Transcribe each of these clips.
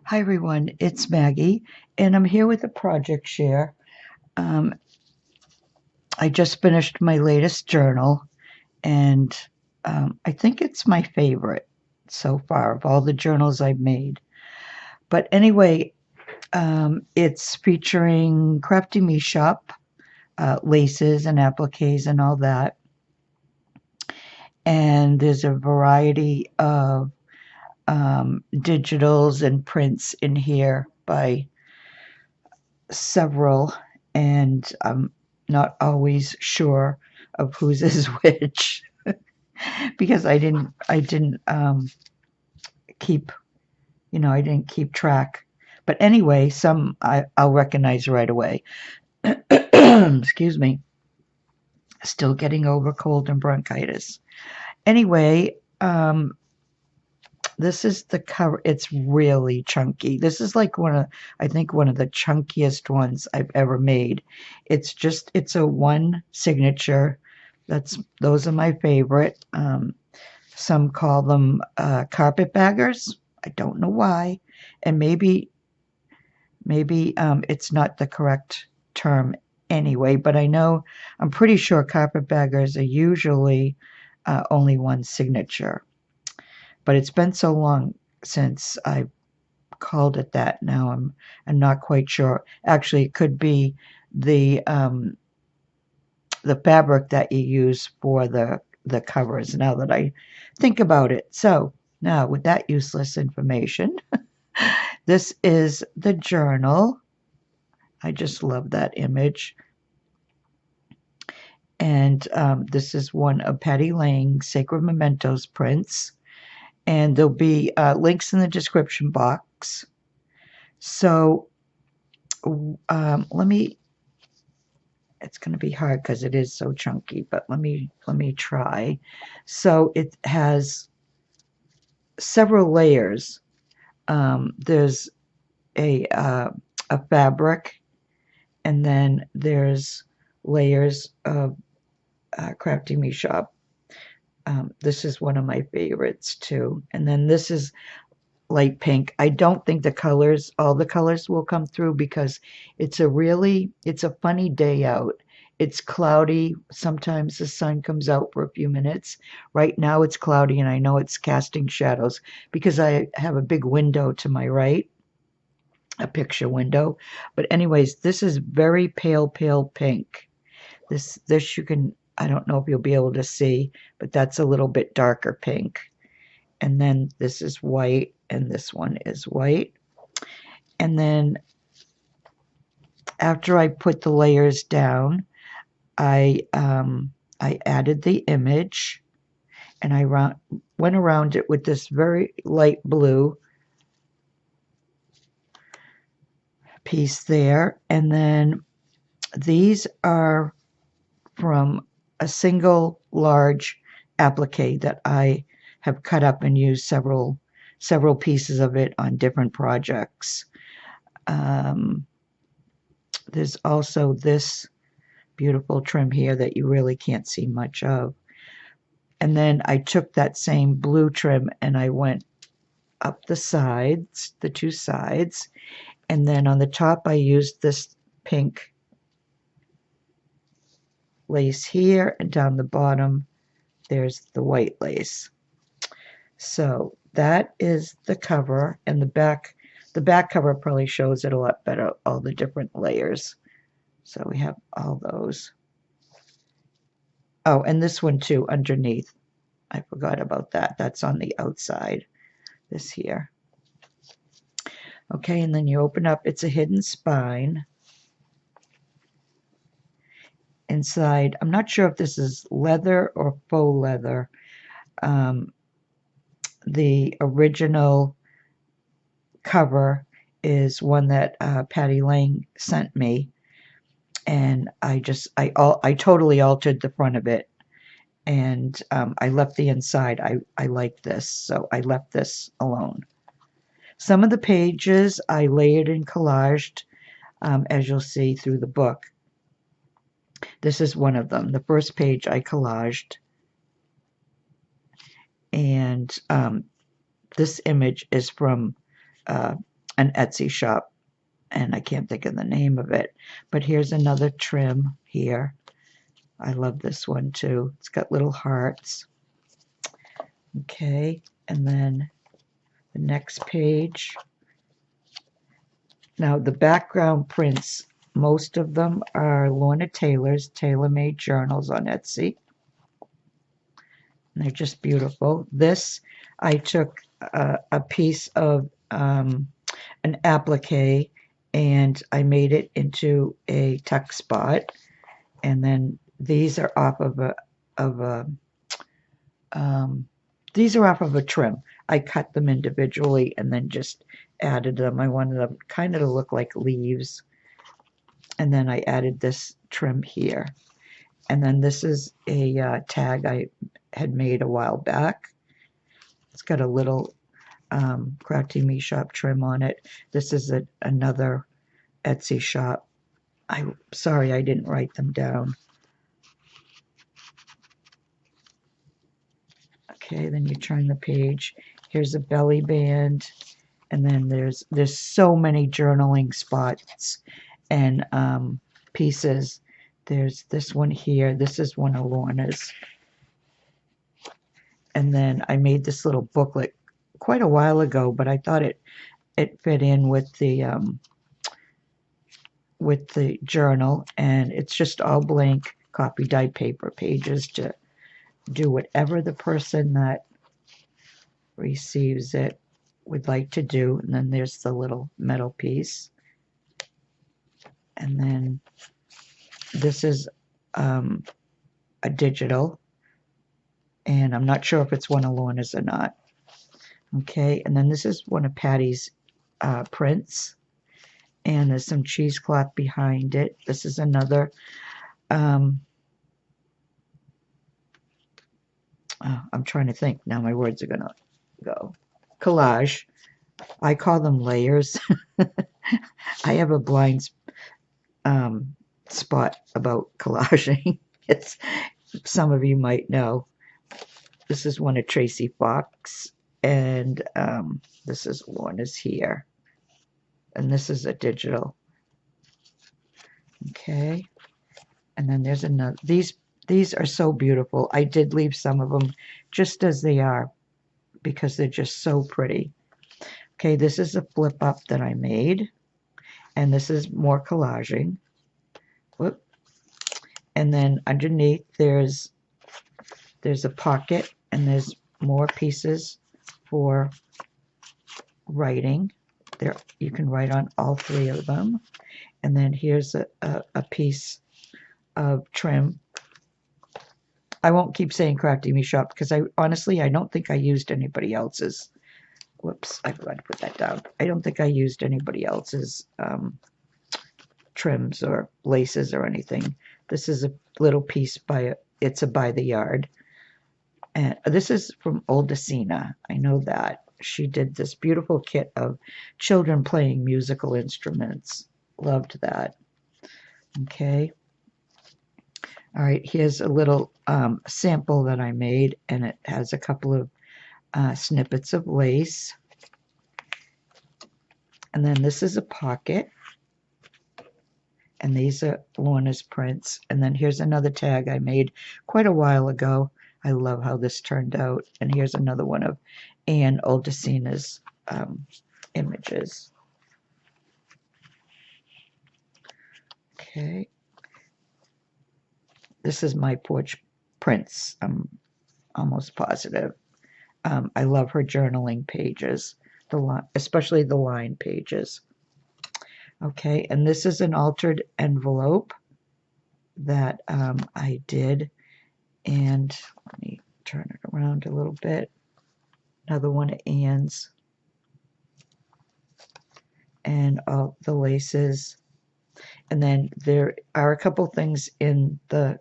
Hi everyone, it's Maggie, and I'm here with a project share. Um, I just finished my latest journal, and I think it's my favorite so far of all the journals I've made. But anyway, it's featuring Crafty Me Shop, laces and appliques and all that. And there's a variety of digitals and prints in here by several, and I'm not always sure of whose is which because I didn't keep I didn't keep track. But anyway, some I'll recognize right away. Excuse me. Still getting over cold and bronchitis. Anyway, this is the cover. It's really chunky. This is like I think one of the chunkiest ones I've ever made. It's a one signature. Those are my favorite. Some call them carpetbaggers. I don't know why, and maybe it's not the correct term anyway. But I'm pretty sure carpetbaggers are usually only one signature. But it's been so long since I called it that. Now I'm not quite sure. Actually, it could be the fabric that you use for the covers. Now that I think about it, so now with that useless information, this is the journal. I just love that image. And this is one of Patty Lang's Sacred Mementos prints. And there'll be links in the description box. So let me, it's going to be hard because it is so chunky, but let me try. So it has several layers. There's a fabric, and then there's layers of Crafty Me Shop. This is one of my favorites too. And then this is light pink. I don't think all the colors will come through because it's a funny day out. It's cloudy. Sometimes the sun comes out for a few minutes. Right now it's cloudy and I know it's casting shadows because I have a big window to my right, a picture window. But anyways, this is very pale, pale pink. This you can, I don't know if you'll be able to see, but that's a little bit darker pink. And then this is white, and this one is white. And then after I put the layers down, I added the image, and I went around it with this very light blue piece there. And then these are from a single large applique that I have cut up and used several pieces of it on different projects. There's also this beautiful trim here that you really can't see much of. And then I took that same blue trim and I went up the sides, the two sides, and then on the top I used this pink lace here, and down the bottom there's the white lace. So that is the cover, and the back cover probably shows it a lot better, all the different layers. So we have all those. Oh, and this one too underneath. I forgot about that. That's on the outside, this here. Okay, and then you open up, it's a hidden spine. Inside, I'm not sure if this is leather or faux leather. The original cover is one that Patty Lang sent me, and I totally altered the front of it, and I left the inside. I like this, so I left this alone. Some of the pages I layered and collaged, as you'll see through the book. This is one of them. The first page I collaged, and this image is from an Etsy shop, and I can't think of the name of it. But here's another trim here. I love this one too. It's got little hearts. Okay, and then the next page. Now the background prints, most of them are Lorna Taylor's tailor-made journals on Etsy. And they're just beautiful. This, I took a piece of an applique and I made it into a tuck spot. And then these are off of a trim. I cut them individually and then just added them. I wanted them kind of to look like leaves. And then I added this trim here. And then this is a tag I had made a while back. It's got a little Crafty Me Shop trim on it. This is another Etsy shop. I'm sorry I didn't write them down. Okay, then you turn the page. Here's a belly band, and then there's so many journaling spots and pieces. There's this one here. This is one of Lorna's. And then I made this little booklet quite a while ago, but I thought it fit in with the journal, and it's just all blank copy dyed paper pages to do whatever the person that receives it would like to do. And then there's the little metal piece. And then this is a digital, and I'm not sure if it's one of Lorna's or not. Okay, and then this is one of Patty's prints, and there's some cheesecloth behind it. This is another I'm trying to think now, my words are gonna go. Collage. I call them layers. I have a blind spot about collaging. It's, some of you might know. This is one of Tracy Fox, and this is Lorna's here, and this is a digital. Okay, and then there's another. These are so beautiful. I did leave some of them just as they are because they're just so pretty. Okay, this is a flip up that I made, and this is more collaging. Whoop. And then underneath there's a pocket, and there's more pieces for writing. There, you can write on all three of them. And then here's a piece of trim. I won't keep saying Crafty Me Shop because I don't think I used anybody else's. Whoops, I forgot to put that down. I don't think I used anybody else's trims or laces or anything. This is a little piece it's a by the yard. And this is from Oldacina. I know that. She did this beautiful kit of children playing musical instruments. Loved that. Okay. All right, here's a little sample that I made, and it has a couple of snippets of lace. And then this is a pocket, and these are Lorna's prints. And then here's another tag I made quite a while ago. I love how this turned out. And here's another one of Anne Oldacina's images. Okay. This is my porch prints. I'm almost positive. I love her journaling pages, especially the line pages. Okay, and this is an altered envelope that I did. And let me turn it around a little bit. Another one of Anne's. And all the laces. And then there are a couple things in the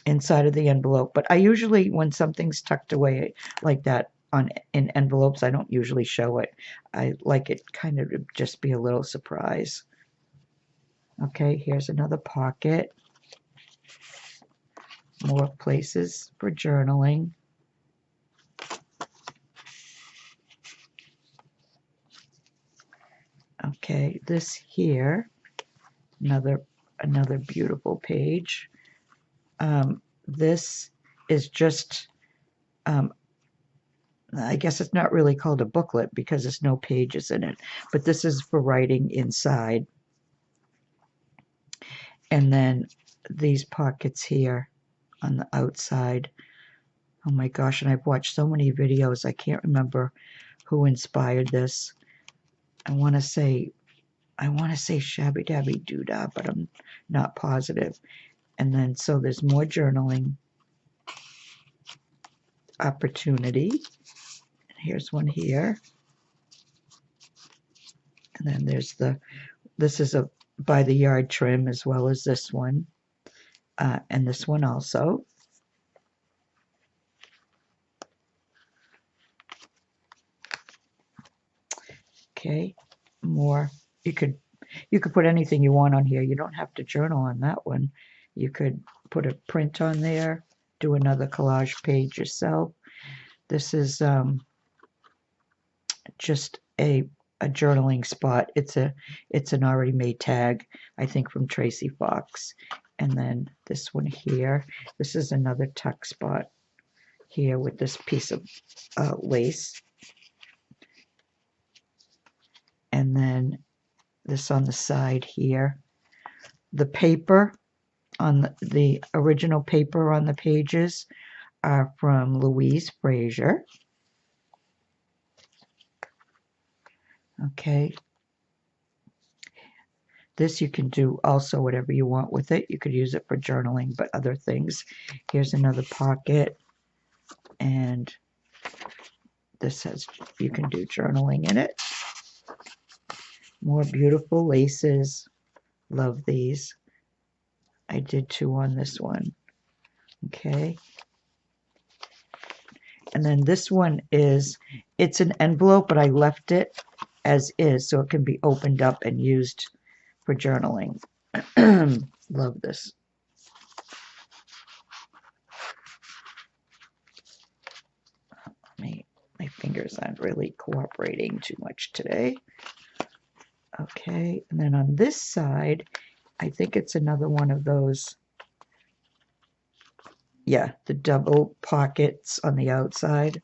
inside of the envelope, but I usually, when something's tucked away like that in envelopes, I don't usually show it. I like it kind of to just be a little surprise. Okay, here's another pocket. More places for journaling. Okay, this here, another beautiful page. This is just, I guess it's not really called a booklet because there's no pages in it, but this is for writing inside. And then these pockets here on the outside. Oh my gosh, and I've watched so many videos, I can't remember who inspired this. I want to say Shabby Dabby Doodah, but I'm not positive. And then so there's more journaling opportunity. Here's one here. And then there's this is a by the yard trim as well as this one. And this one also. Okay, more. You could put anything you want on here. You don't have to journal on that one. You could put a print on there, do another collage page yourself. This is just a journaling spot. It's an already made tag, I think from Tracy Fox. And then this one here, this is another tuck spot here with this piece of lace. And then this on the side here. The paper on the original paper on the pages are from Louise Fraser. Okay. This you can do also whatever you want with it. You could use it for journaling, but other things. Here's another pocket. And this has, you can do journaling in it. More beautiful laces. Love these. I did 2 on this one. Okay. And then this one is, it's an envelope, but I left it as is so it can be opened up and used for journaling. Love this. My fingers aren't really cooperating too much today. Okay, and then on this side, I think it's another one of those, yeah, the double pockets on the outside.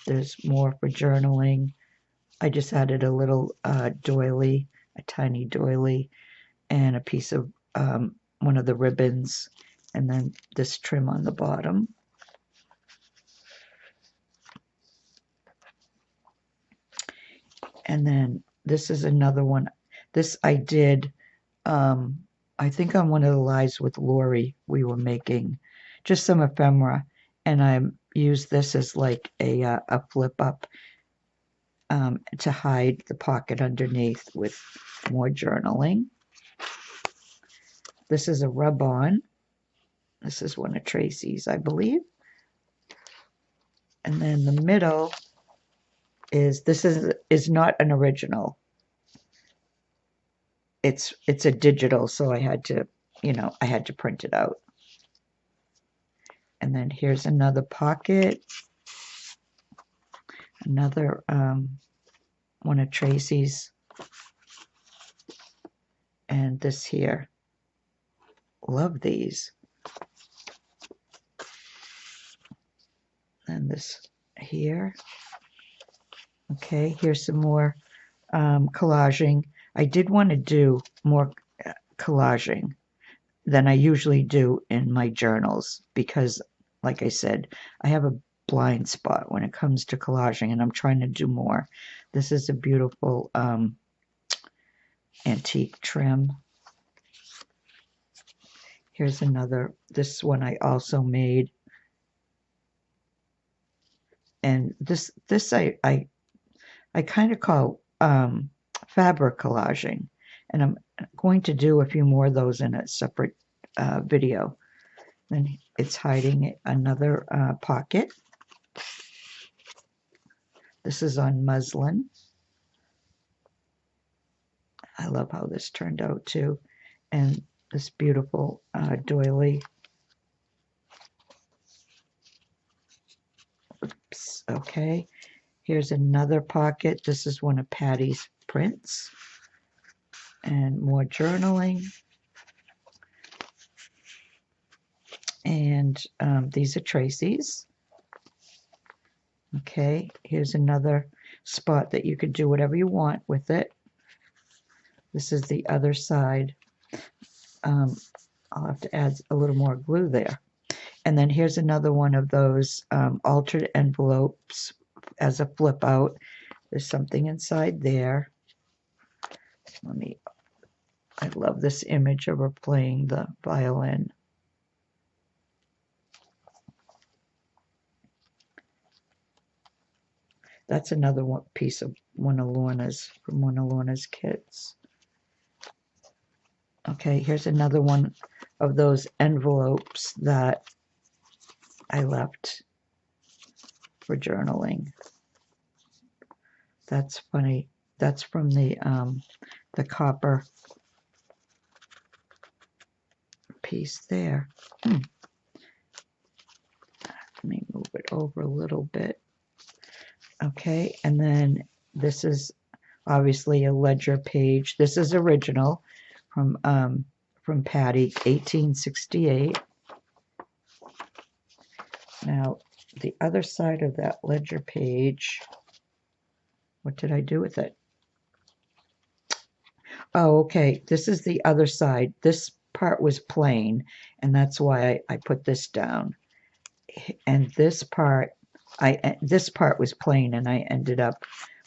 There's more for journaling. I just added a little doily, a tiny doily, and a piece of one of the ribbons, and then this trim on the bottom. And then this is another one. This I did, I think on one of the lives with Lori, we were making just some ephemera, and I used this as like a flip up to hide the pocket underneath with more journaling. This is a rub-on. This is one of Tracy's, I believe. And then the middle is, this is not an original. It's a digital, so I had to, I had to print it out. And then here's another pocket. Another one of Tracy's. And this here. Love these. And this here. Okay, here's some more collaging. I did want to do more collaging than I usually do in my journals because, like I said, I have a blind spot when it comes to collaging, and I'm trying to do more. This is a beautiful antique trim. Here's another. This one I also made. And this I kind of call fabric collaging, and I'm going to do a few more of those in a separate video. Then it's hiding another pocket. This is on muslin. I love how this turned out too, and this beautiful doily. Oops, okay. Here's another pocket. This is one of Patty's prints. And more journaling. And these are Tracy's. Okay, here's another spot that you could do whatever you want with it. This is the other side. I'll have to add a little more glue there. And then here's another one of those altered envelopes as a flip out. There's something inside there. I love this image of her playing the violin. That's another piece of one of Lorna's kits. Okay, here's another one of those envelopes that I left for journaling. That's funny. That's from the copper piece there. Let me move it over a little bit. Okay, and then this is obviously a ledger page. This is original from Patty, 1868. Now, the other side of that ledger page, what did I do with it? Oh, okay, this is the other side. This part was plain, and that's why I put this down. And this part was plain, and I ended up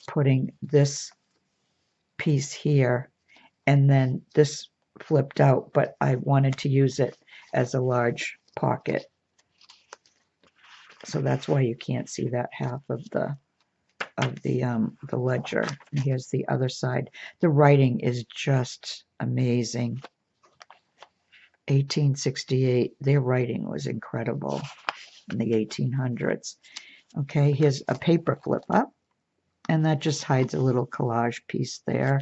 putting this piece here, and then this flipped out, but I wanted to use it as a large pocket. So that's why you can't see that half of the ledger. And here's the other side. The writing is just amazing. 1868, their writing was incredible in the 1800s. Okay, here's a paper flip up, and that just hides a little collage piece there.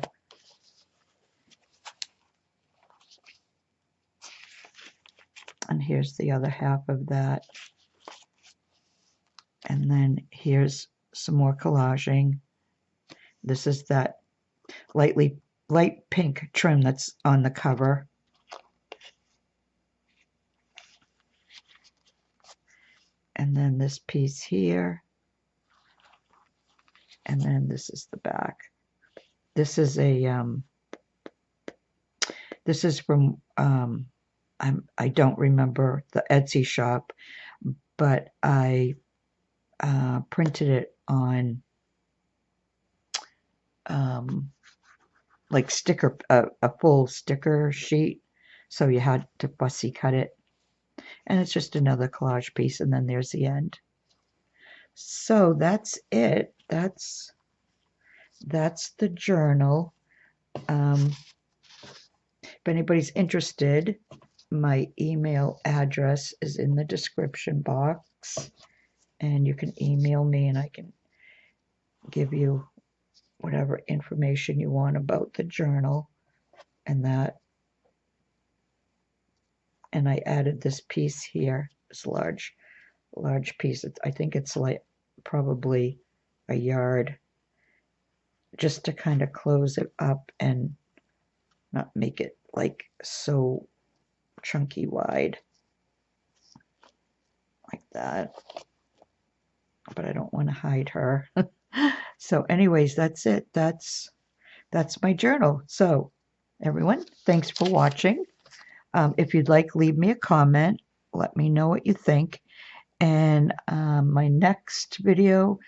And here's the other half of that. And then here's some more collaging. This is that light pink trim that's on the cover. And then this piece here. And then this is the back. This is this is from I don't remember the Etsy shop, but I printed it on like sticker, a full sticker sheet, so you had to fussy cut it, and it's just another collage piece, and then there's the end. So that's it. That's the journal. If anybody's interested, my email address is in the description box, and you can email me and I can give you whatever information you want about the journal and that. And I added this piece here, this large piece. I think it's like probably a yard, just to kind of close it up and not make it like so chunky wide like that. But I don't want to hide her. So anyways, that's it. That's my journal. So everyone, thanks for watching. If you'd like, leave me a comment. Let me know what you think. And my next video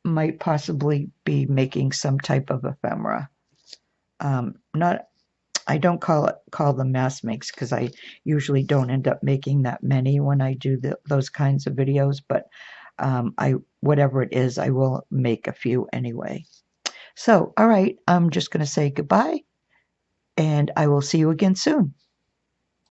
might possibly be making some type of ephemera. I don't call them mass makes, because I usually don't end up making that many when I do those kinds of videos, but whatever it is, I will make a few anyway. So, all right, I'm just going to say goodbye, and I will see you again soon.